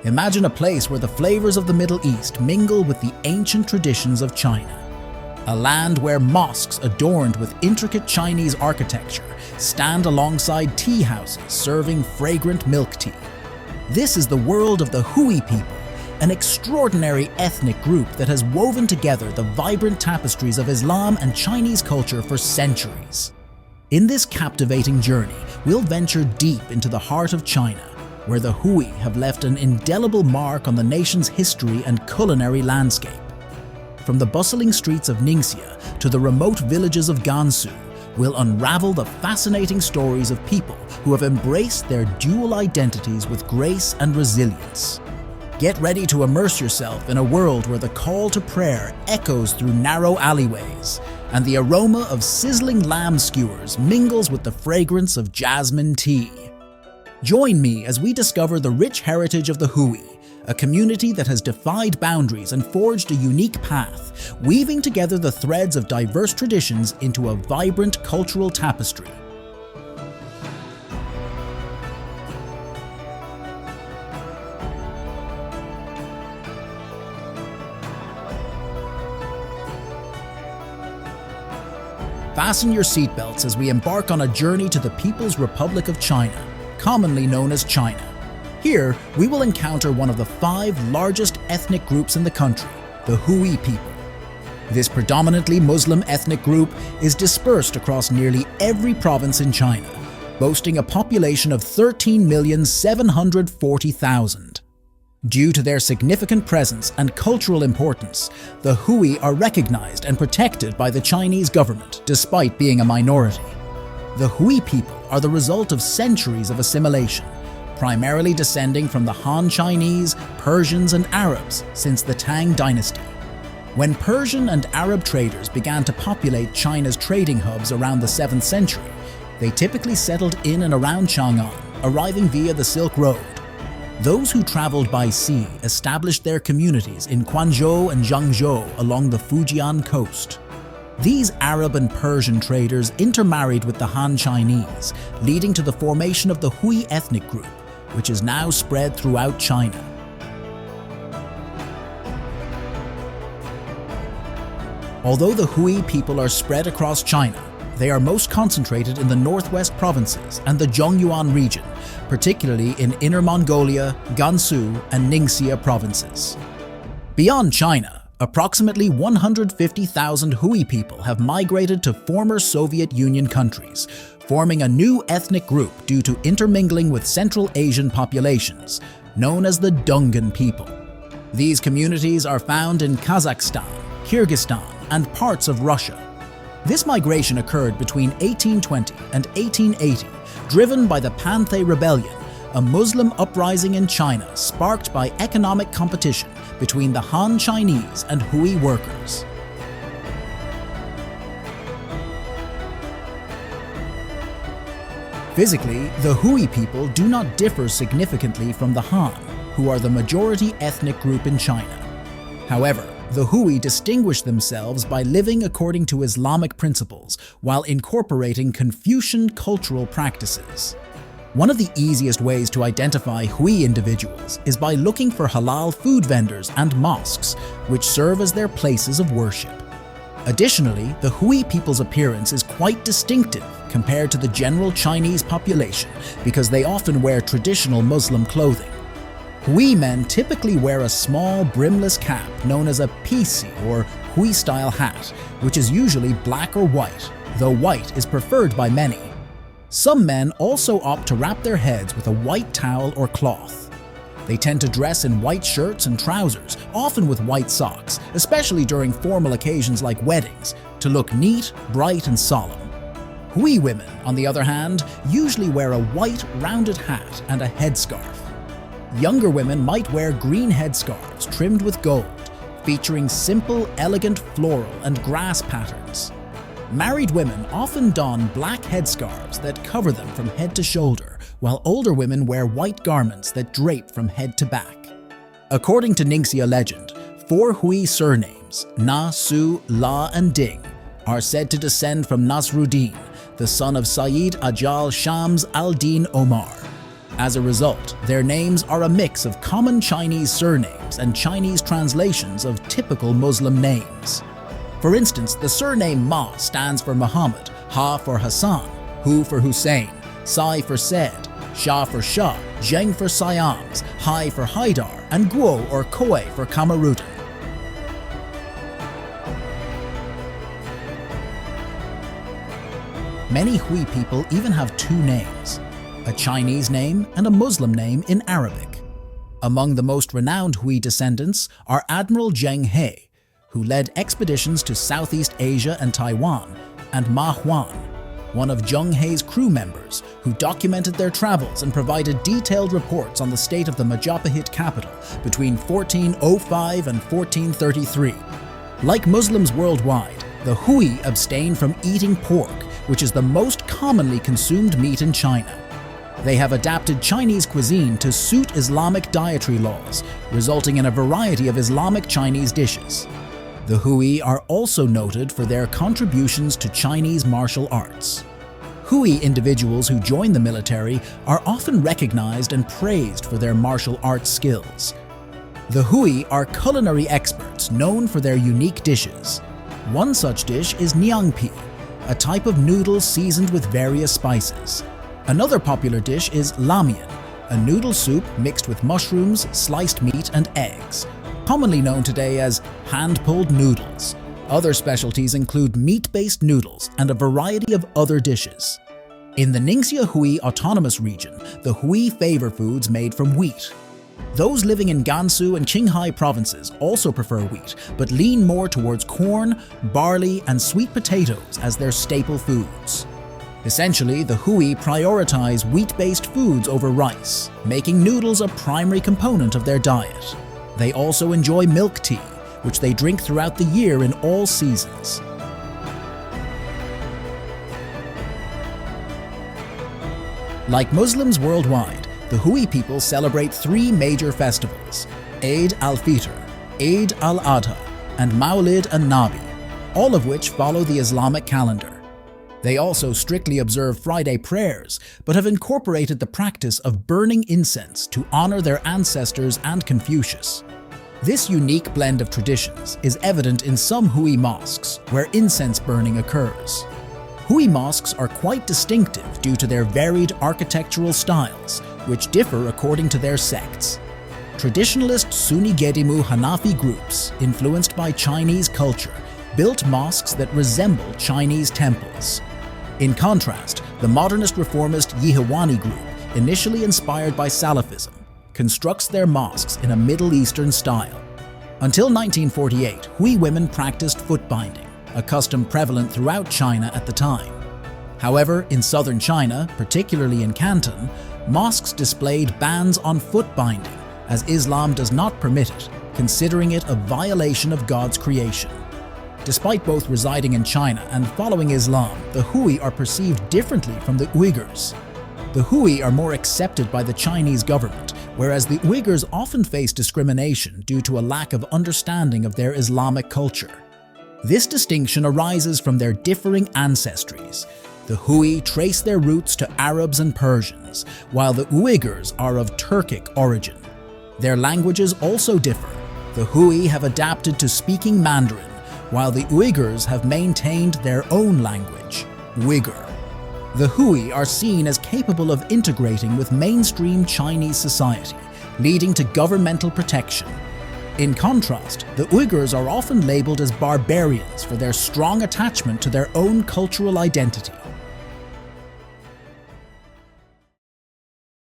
Imagine a place where the flavors of the Middle East mingle with the ancient traditions of China. A land where mosques adorned with intricate Chinese architecture stand alongside tea houses serving fragrant milk tea. This is the world of the Hui people, an extraordinary ethnic group that has woven together the vibrant tapestries of Islam and Chinese culture for centuries. In this captivating journey, we'll venture deep into the heart of China, where the Hui have left an indelible mark on the nation's history and culinary landscape. From the bustling streets of Ningxia to the remote villages of Gansu, we'll unravel the fascinating stories of people who have embraced their dual identities with grace and resilience. Get ready to immerse yourself in a world where the call to prayer echoes through narrow alleyways, and the aroma of sizzling lamb skewers mingles with the fragrance of jasmine tea. Join me as we discover the rich heritage of the Hui, a community that has defied boundaries and forged a unique path, weaving together the threads of diverse traditions into a vibrant cultural tapestry. Fasten your seatbelts as we embark on a journey to the People's Republic of China, commonly known as China. Here, we will encounter one of the 5 largest ethnic groups in the country, the Hui people. This predominantly Muslim ethnic group is dispersed across nearly every province in China, boasting a population of 13,740,000. Due to their significant presence and cultural importance, the Hui are recognized and protected by the Chinese government despite being a minority. The Hui people are the result of centuries of assimilation, primarily descending from the Han Chinese, Persians, and Arabs since the Tang dynasty. When Persian and Arab traders began to populate China's trading hubs around the 7th century, they typically settled in and around Chang'an, arriving via the Silk Road. Those who traveled by sea established their communities in Quanzhou and Zhangzhou along the Fujian coast. These Arab and Persian traders intermarried with the Han Chinese, leading to the formation of the Hui ethnic group, which is now spread throughout China. Although the Hui people are spread across China, they are most concentrated in the northwest provinces and the Zhongyuan region, particularly in Inner Mongolia, Gansu, and Ningxia provinces. Beyond China, approximately 150,000 Hui people have migrated to former Soviet Union countries, forming a new ethnic group due to intermingling with Central Asian populations, known as the Dungan people. These communities are found in Kazakhstan, Kyrgyzstan, and parts of Russia. This migration occurred between 1820 and 1880, driven by the Panthay Rebellion, a Muslim uprising in China sparked by economic competition between the Han Chinese and Hui workers. Physically, the Hui people do not differ significantly from the Han, who are the majority ethnic group in China. However, the Hui distinguish themselves by living according to Islamic principles while incorporating Confucian cultural practices. One of the easiest ways to identify Hui individuals is by looking for halal food vendors and mosques, which serve as their places of worship. Additionally, the Hui people's appearance is quite distinctive compared to the general Chinese population because they often wear traditional Muslim clothing. Hui men typically wear a small brimless cap known as a pisi or Hui-style hat, which is usually black or white, though white is preferred by many. Some men also opt to wrap their heads with a white towel or cloth. They tend to dress in white shirts and trousers, often with white socks, especially during formal occasions like weddings, to look neat, bright, and solemn. Hui women, on the other hand, usually wear a white rounded hat and a headscarf. Younger women might wear green headscarves trimmed with gold, featuring simple, elegant floral and grass patterns. Married women often don black headscarves that cover them from head to shoulder, while older women wear white garments that drape from head to back. According to Ningxia legend, 4 Hui surnames, Na, Su, La, and Ding, are said to descend from Nasruddin, the son of Sayyid Ajal Shams al-Din Omar. As a result, their names are a mix of common Chinese surnames and Chinese translations of typical Muslim names. For instance, the surname Ma stands for Muhammad, Ha for Hassan, Hu for Hussein, Sai for Said, Shah for Shah, Zheng for Siams, Hai for Haidar, and Guo or Koi for Kamarudan. Many Hui people even have two names, a Chinese name and a Muslim name in Arabic. Among the most renowned Hui descendants are Admiral Zheng He, who led expeditions to Southeast Asia and Taiwan, and Ma Huan, one of Zheng He's crew members who documented their travels and provided detailed reports on the state of the Majapahit capital between 1405 and 1433. Like Muslims worldwide, the Hui abstain from eating pork, which is the most commonly consumed meat in China. They have adapted Chinese cuisine to suit Islamic dietary laws, resulting in a variety of Islamic Chinese dishes. The Hui are also noted for their contributions to Chinese martial arts. Hui individuals who join the military are often recognized and praised for their martial arts skills. The Hui are culinary experts known for their unique dishes. One such dish is niangpi, a type of noodle seasoned with various spices. Another popular dish is lamian, a noodle soup mixed with mushrooms, sliced meat, and eggs, commonly known today as hand-pulled noodles. Other specialties include meat-based noodles and a variety of other dishes. In the Ningxia Hui Autonomous Region, the Hui favor foods made from wheat. Those living in Gansu and Qinghai provinces also prefer wheat, but lean more towards corn, barley, and sweet potatoes as their staple foods. Essentially, the Hui prioritize wheat-based foods over rice, making noodles a primary component of their diet. They also enjoy milk tea, which they drink throughout the year in all seasons. Like Muslims worldwide, the Hui people celebrate three major festivals: Eid al-Fitr, Eid al-Adha, and Mawlid an-Nabi, all of which follow the Islamic calendar. They also strictly observe Friday prayers, but have incorporated the practice of burning incense to honor their ancestors and Confucius. This unique blend of traditions is evident in some Hui mosques, where incense burning occurs. Hui mosques are quite distinctive due to their varied architectural styles, which differ according to their sects. Traditionalist Sunni Gedimu Hanafi groups, influenced by Chinese culture, built mosques that resemble Chinese temples. In contrast, the modernist reformist Yihawani group, initially inspired by Salafism, constructs their mosques in a Middle Eastern style. Until 1948, Hui women practiced foot binding, a custom prevalent throughout China at the time. However, in southern China, particularly in Canton, mosques displayed bans on foot binding, as Islam does not permit it, considering it a violation of God's creation. Despite both residing in China and following Islam, the Hui are perceived differently from the Uyghurs. The Hui are more accepted by the Chinese government, whereas the Uyghurs often face discrimination due to a lack of understanding of their Islamic culture. This distinction arises from their differing ancestries. The Hui trace their roots to Arabs and Persians, while the Uyghurs are of Turkic origin. Their languages also differ. The Hui have adapted to speaking Mandarin, while the Uyghurs have maintained their own language, Uyghur. The Hui are seen as capable of integrating with mainstream Chinese society, leading to governmental protection. In contrast, the Uyghurs are often labeled as barbarians for their strong attachment to their own cultural identity.